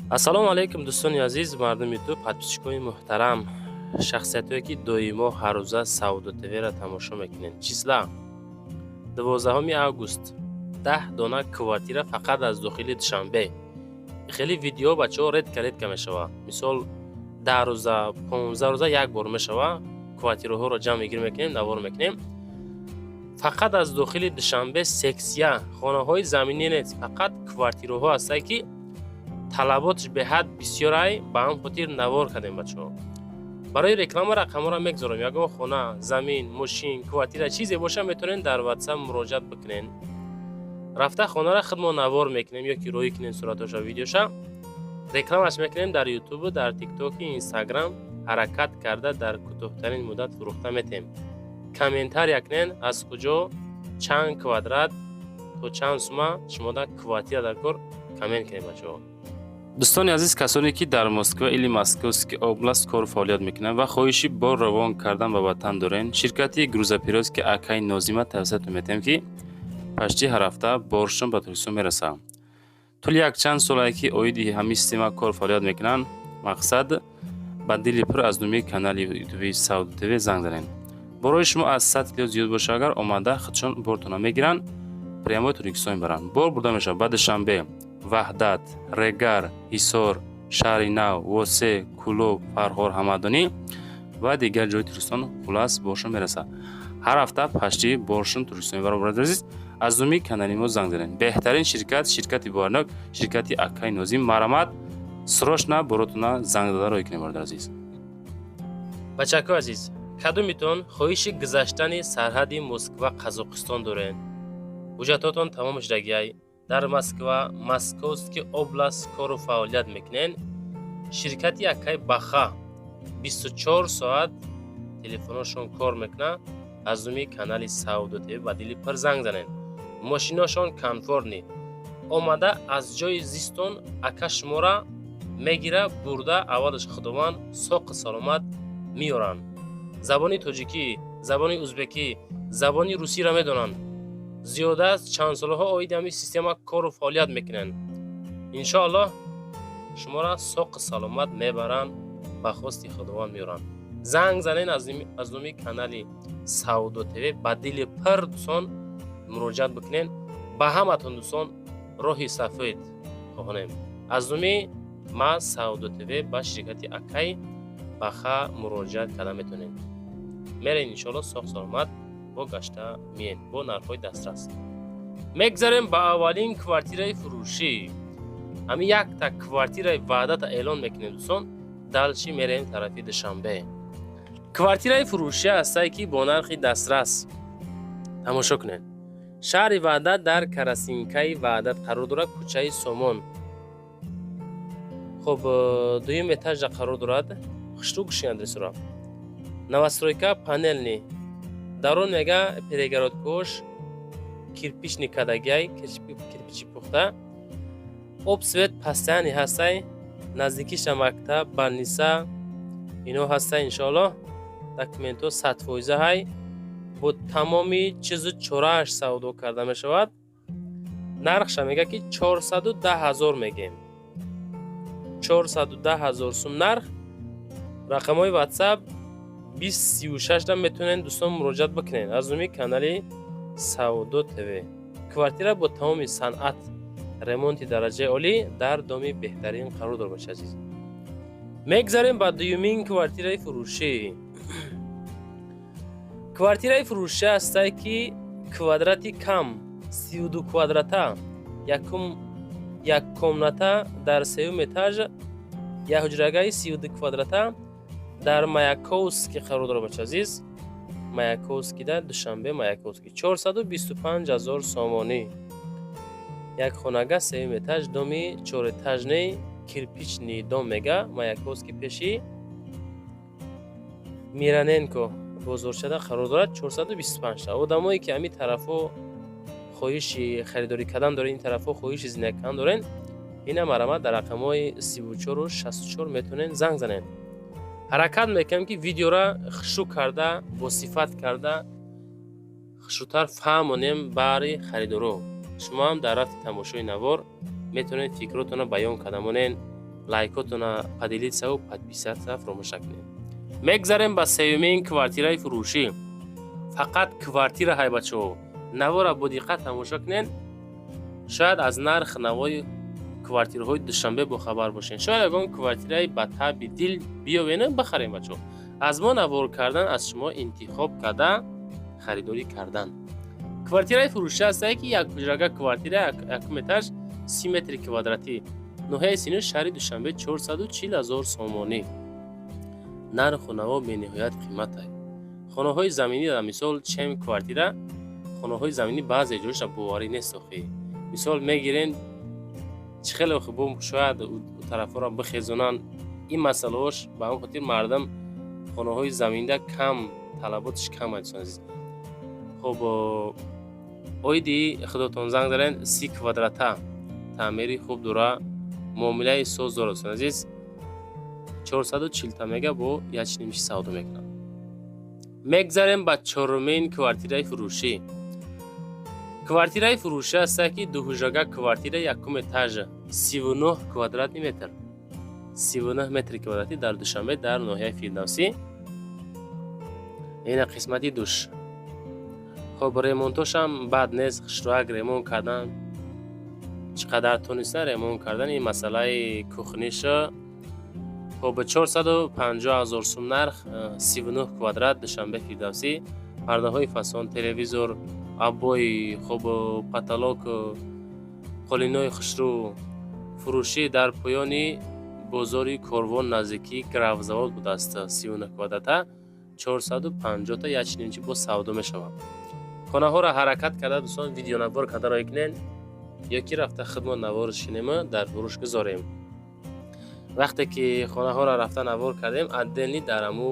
ассалому алайкум дӯстони азиз, мардуми ютуб, подписчикои муҳтарам, шахсиятое ки доимо ҳаррӯза Саудо ТВ-ро тамошо мекунед. Числа 12 август 10 дона квартира фақат аз дохили Душанбе. хеле видео бачаҳо редка мешава. Мисол 10 рӯза 15 рӯза як бор мешава. Квартираҳоро ҷамъ мегир мекунем, навор мекунем. фақат аз дохили Душанбе сексия хонаҳои заминӣ нест, фақат квартираҳо ҳастанд ки талаботш беҳад бисёрай, ба ҳам хотир навор кардем бачаҳо. барои реклама рақамҳоро мегзорам. ягон хона, замин, мошин, квартира чизе боша метавонед дар WhatsApp муроҷиат бикунед. рафта хонара худмо навор мекунем ё ки роӣ кунем суратоша, видеоша. рекламаш мекунем дар YouTube, дар TikTok, Instagram. ҳаракат карда дар кӯтоҳтарин муддат фурӯхта метем. комментария кунед аз куҷо, чанд квадрат то чанд сума шумода квартира дар кор коммент кунед бачаҳо. дӯстони азиз, касоне ки дар Москва или Московский област кор фаъолият мекунанд ва хоҳиши бор равон кардан ба ватан дорен, ширкати грузоперевозки Акай Нозима тавсиятон метем ки пашти ҳар ҳафта боршон ба Туркистон мерасад. тӯли якчанд солае ки оиди ҳамин система кор фаъолият мекунанд. мақсад ба дили пур аз номи канали ютуби Саудо ТВ занг занед. борои шумо аз 100 кило зиёд боша, агар омада худшон бортона мегиранд, прямо Туркистон мебаранд. бор бурда мешавад ба Душанбе, Ваҳдат, Регар, Ҳисор, Шаҳри Нав, Восе, Кӯлоб, Фарҳор Ҳамадонӣ ва дигар ҷои Туркистон хулас боршон мерасад. ҳар ҳафта пашти боршон Туркистон баробар азиз, аз номи канали мо занг занед. беҳтарин ширкати боярнок, ширкати Акай Нозим. марамат срочно боротона занг дада роҳӣ кунед бародар азиз. бачаҳко азиз, кадомитон хоҳиши гузаштани сарҳади Москва Қазоқистон доред? ҳуҷҷатотон тамом шудагиай? дар Москва, Московский област кору фаъолият мекунен. ширкати Акай Баха 24 соат телефоношон кор мекунад. аз номи канали Саудо ТВ ба дили пир занг занед. мошиношон конфорни. омада аз ҷои зистон ака шумора мегира, бурда аввалаш худованд соқи саломат меёранд. забони тоҷикӣ, забони узбекӣ, забони русиро медонанд. зиёда аз чанд солҳо оиди ҳамин система кору фаъолият мекунанд. иншоаллоҳ шуморо соқи саломат мебаранд, ба хости худованд меёранд. занг занед аз номи канали Саудо ТВ ба дили пир дӯстон муроҷиат бикунед. ба ҳаматон дӯстон роҳи сафед хоҳонем. аз номи ма Саудо ТВ ба ширкати Акай Баха муроҷиат карда метавонед. мерен иншоаллоҳ соқ саломат бо гашта миен бо нархҳои дастрас. мегзарем ба аввалин квартираи фурӯшӣ. ҳамин якта квартираи ваъдата эълон мекунем дӯстон. далши мерем тарафи Душанбе. квартираи фурӯшӣ ҳастае ки бо нархи дастрас. тамошо кунед. шаҳри Ваҳдат дар Карасинкаи Ваҳдат қарор дорад, кӯчаи Сомон. хоб дуюм этажда қарор дорад. хушту гӯшин адресро. новостройка панелни. дарон мега перегородкош, кирпични кадагай, кирпичи пухта. об свет постоянный ҳастай. наздикиша мактаб, больница ино ҳастай. иншоаллоҳ документҳо 100% ҳай. бо тамоми чизу чорааш савдо карда мешавад. нархша мега ки 410 000 мегем. 410 000 сум нарх. рақамҳои WhatsApp 2036 да метавонед дӯстон муроҷиат бикунед аз номи канали Саудо ТВ. квартира бо тамоми санъат, ремонти дараҷаи олӣ дар доми беҳтарин қарор дорад бошад азиз. мегзарем ба дуюмин квартираи фурӯшӣ. квартираи фурӯшӣ ҳастае ки квадрати кам 32 квадрата, як комната дар сеюм этаж, як ҳуҷрагаи 32 квадрата дар Маяковский қарор дорад бача азиз. Маяковский дар Душанбе, Маяковский 425 000 сомонӣ. як хонага сеюм этаж, доми 4 этажни кирпични дом мега. Маяковский пеши Мираненко бозорчада қарор дорад. 425 та. одамое ки ҳамин тарафо хоҳиши харидорӣ кардан дорен, ин тарафо хоҳиши зиндагӣ кардан дорен, ина марамат дар рақамҳои 34 64 метавонен занг занед. ҳаракат мекунем ки видеора хушу карда, босифат карда, хушутар фаҳмонем баъри харидоро. шумо ҳам дар рафти тамошои навор метавонед фикротонро баён карда монед. лайкотуна поделиться و подписаться фромош накунед. мегзарем ба сеюмин квартираи фурӯшӣ. фақат квартира ҳай бачаҳо, навора бо диққат тамошо кунед. шояд аз нарх навои квартираҳои душанбе бохабар бошед. шояд ягон квартираи ба таби дил биёвена бахарем бачаҳо. аз мо навор кардан, аз шумо интихоб карда харидорӣ кардан. квартираи фурӯшӣ ҳастае ки як ҳуҷрага квартира якум этаж 30 метри квадратӣ. ноҳияи синӯ шаҳри душанбе 440 000 сомонӣ. нарху наво бениҳоят қимат ай. хонаҳои заминӣ дар мисол чем квартира, хонаҳои заминӣ баъзе ҷоиша боварӣ нест охи. мисол мегирен чӣ хеле охи бо шояд тарафҳоро бихезонанд. ин масъалаош ба ҳамин хотир мардам хонаҳои заминида кам талаботиш кам аст азиз. хоб оиди худотон занг зарен 30 квадрата таъмири хуб дора, муомилаи соз дорад азиз. 440 та мега бо 1.5 савдо мекунад. мегзарем ба чорумин квартираи фурӯшӣ. квартираи фурӯшӣ ҳастае ки дуҳуҷрага квартира якум этаж 39 квадратный метр. 39 метри квадратӣ дар Душанбе дар ноҳияи Фирдавсӣ. ина қисмати душ. хоб ремонтошам бад нест, хушрояк ремонт кардан. чӣ қадар тонистан ремонт кардан. ин масъалаи кухниша. хоб 450 000 сум нарх, 39 квадрат, Душанбе Фирдавсӣ. пардаҳои фасон, телевизор, аббои хоб, паталок, қолинои хушрӯ. фурӯшӣ дар поёни бозори Корвон наздикии Графзавод будааст. 39 квадрата 450 та 1.5 бо савдо мешавад. хонаҳоро ҳаракат карда дӯстон видеонавор карда роҳ кунед ё ки рафта хидмат навориш шинема дар фурӯш гузорем. вақте ки хонаҳоро рафта навор кардем, отделни дар аму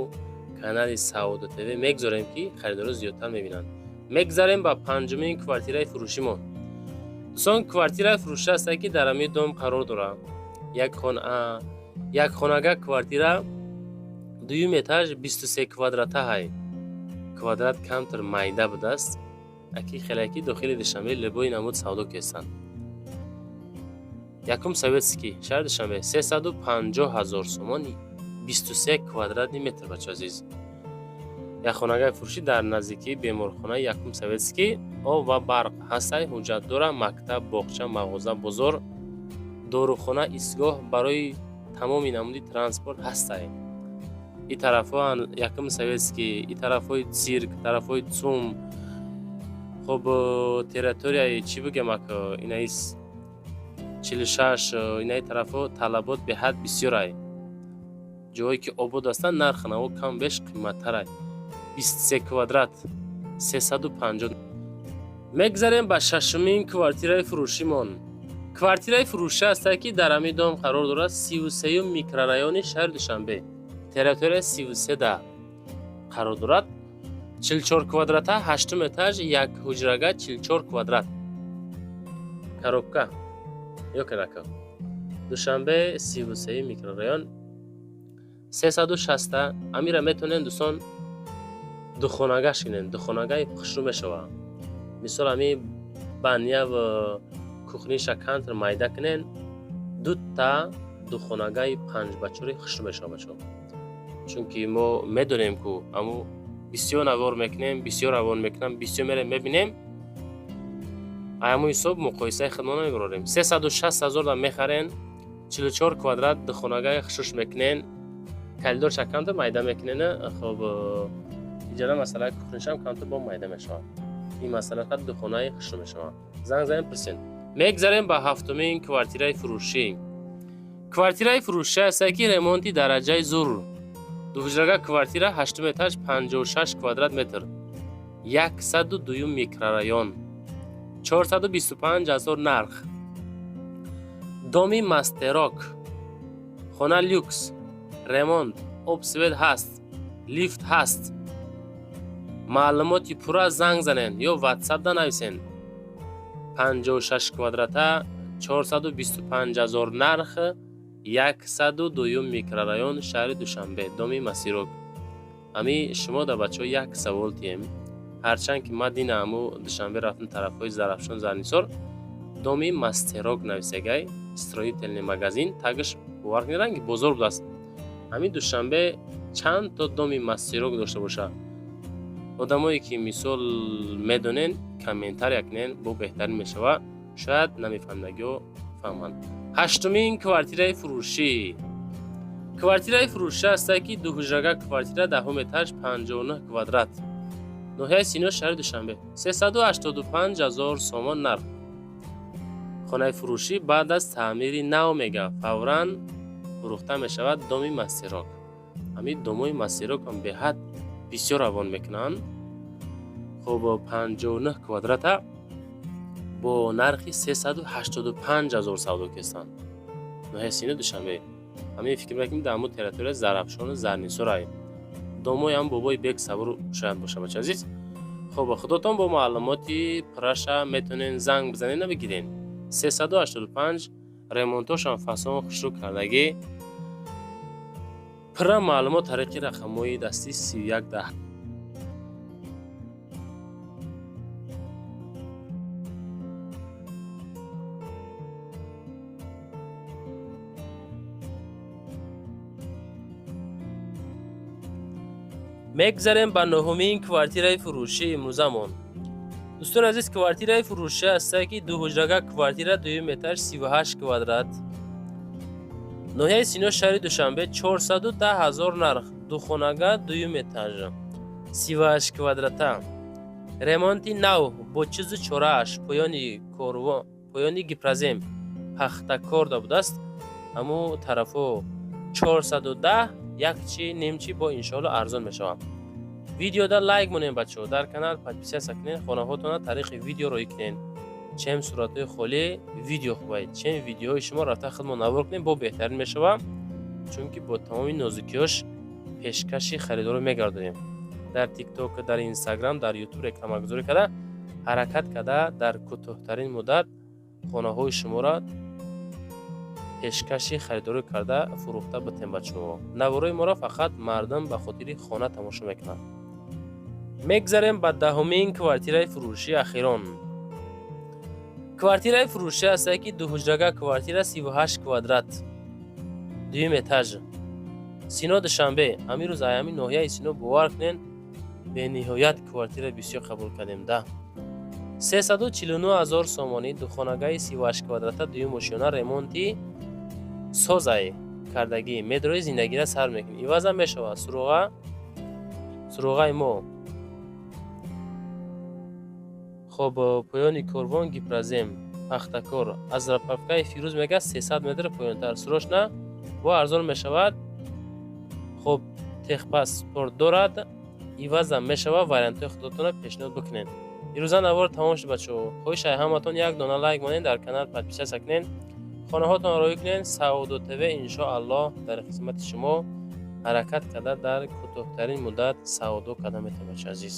канали Саудо ТВ мегзорем ки харидоро зиёдтар мебинанд. мегзарем ба панҷумин квартираи фурӯшимон. дӯстон квартираи фурӯшӣ ҳастае ки дар амин дом қарор дорад. як хонага квартира дуюм этаж 23 квадрата ҳай. квадрат камтар майда будааст. аки хелаки дохили Душанбе лебои намуд савдо кестанд. якум советский шаҳри Душанбе 350 000 сомон 23 квадратный метр бача азиз. як хонагаи фурӯшӣ дар наздикии беморхонаи якум советский. об ва барқ ҳастай, ҳуҷҷат дора, мактаб, боғча, мағоза, бозор, дорухона, истгоҳ барои тамоми намуди транспорт ҳастай. ин тарафҳо якум советский, ин тарафҳои цирк, тарафҳои цум. хоб территорияи чӣ бигем ака, инаи 46, инаи тарафҳо талабот беҳад бисёр ай. ҷое ки обод ҳастанд нархи наво кам беш қимматтар ай. 23 квадрат 350. мегзарем ба шашумин квартираи фурӯшимон. квартираи фурӯшӣ ҳастае ки дар амин дом қарор дорад. 33 микрорайони шаҳри Душанбе. территория 33 да қарор дорад. 44 квадрата 8 этаж, як ҳуҷрага 44 квадрат. коробка ё карака. Душанбе 33 микрорайон 360 та. амира метонен дӯстон духонага шинен, духонагаи хушрӯ мешавад. мисол ами баня ва кухниша кантр майда кунен, дута духонагаи 5 бачори хушрӯ мешавад бачо. чунки мо медонем ку аму бисёр навор мекунем, бисёр равон мекунам, бисёр мерем мебинем. аму ҳисоб муқоисаи хидмат намебарорем. 360 000 да мехарен, 44 квадрат духонагаи хушрӯш мекунен, калидор шакамта майда мекунен. хоб иҷара масъалаи кухнишам камта бо майда мешавад. ин масъала фақат духонаи хушрӯ мешавад. занг зарем пирсен. мегзарем ба ҳафтумин квартираи фурӯшӣ. квартираи фурӯшӣ ҳастае ки ремонти дараҷаи зур. дуҳуҷрага квартира 8 этаж 56 квадрат метр. 102 микрорайон. 425 000 нарх. доми мастерок. хона люкс. ремонт. обсвет ҳаст. лифт ҳаст. маълумоти пурра занг занен ё ватсапда нависен. 56 квадрата 425 000 нарх. 102 микрорайон шаҳри Душанбе, доми Масирок. ами шумо да бачаҳо як савол тием. ҳарчанд ки ма дина аму Душанбе рафтам тарафҳои Зарафшон, Занисор, доми Мастерок нависегай, строительный магазин, тагиш باور کنید رنگ بزرگ است. همین دوشنبه چند تا دومی مسیرک داشته باشه. آدمایی که مثال میدونن کامنتار کنن بو بهتر میشه. شاید نمیفهمنگیو فهمند. هشتمین کوارتیره فروشی. کوارتیره فروشی است که دو حجره کوارتیره دهم اتاج 59 کوادرات. ناحیه سینو شهر دوشنبه 385,000 سوم نرخ. خانه فروشی بعد از تعمیر نو میگه فوراً فروخته میشود. دومی مسیرک. همین دومی مسیرک هم به حد بسیار روان میکنن. خب 59 کوادرات با نرخ 385,000 سودا کردن. ناحیه سینو دوشنبه. همین فکر میکنیم در مورد تریتوری زرافشان و زرنیسورای. دومای هم بابای بیگ صبر شاید باشه بچه عزیز. خب خودتون با معلوماتی پرشا میتونین زنگ بزنین و بگیرین. 385 ریمونتوش هم فصل خوشرو کردگی. پر معلومات طریق رقمای دستی 3110. میگذاریم به نهمین کوارتیره فروشی امروزمون. دوستان عزیز کوارتیره فروشی است که دو حجره کوارتیره 2 متر 38 کوادرات. ناحیه سینو شهر دوشنبه 410,000 نرخ. دو خانگاه 2 متر 38 کوادرات. ремонти нав бо чизу чорааш поёни гипразем пахтакор будааст. ҳаму тарафу 410 якчи немчи бо иншоалло арзон мешавад. видеода лайк монем бачаҳо, дар канал подписия кунед, хонаҳотона тариқи видео роӣ кунед. чем суратҳои холӣ видео хубаед, чем видеоҳои шумо рафта хидмат навор кунед бо беҳтарин мешавад, чунки бо тамоми нозукиёш пешкаши харидорро мегардонем. дар тикток, дар инстаграм, дар ютуб рекламагузорӣ карда ҳаракат карда дар кӯтоҳтарин муддат хонаҳои шуморо пешкаши харидорӣ карда фурӯхта битем бачаҳо. навораи моро фақат мардум ба хотири хона тамошо мекунанд. мегзарем ба даҳумин квартираи фурӯши ахирон. квартираи фурӯшӣ аст ки дуҳуҷрага квартира 38 квадрат 2 этаж. сино душанбе. ҳамин рӯз ҳамин ноҳияи сино бовар кунед бениҳоят квартира бисёр қабул кардем да. 349,000 сомонӣ духонагаи 38 квадрата 2 мошина ремонти созай кардагӣ медрои зиндагиро сар мекунем. иваза мешавад суроғаи мо. хоб поёни корвон гипразем пахтакор аз рапавкаи фирӯз мега 300 метр поёнтар сурошна бо арзон мешавад. хоб техпас спорт дорад. иваза мешавад вариантҳои худотона пешниҳод бикунед. ирӯза навор тамом шуд бачаҳо. хоҳишай ҳаматон як дона лайк монед, дар канал подписия кунед, хонаҳотон роӣ кунед. Саудо ТВ иншоаллоҳ дар хизмати шумо ҳаракат карда дар кӯтоҳтарин муддат саудо карда метавонад азиз.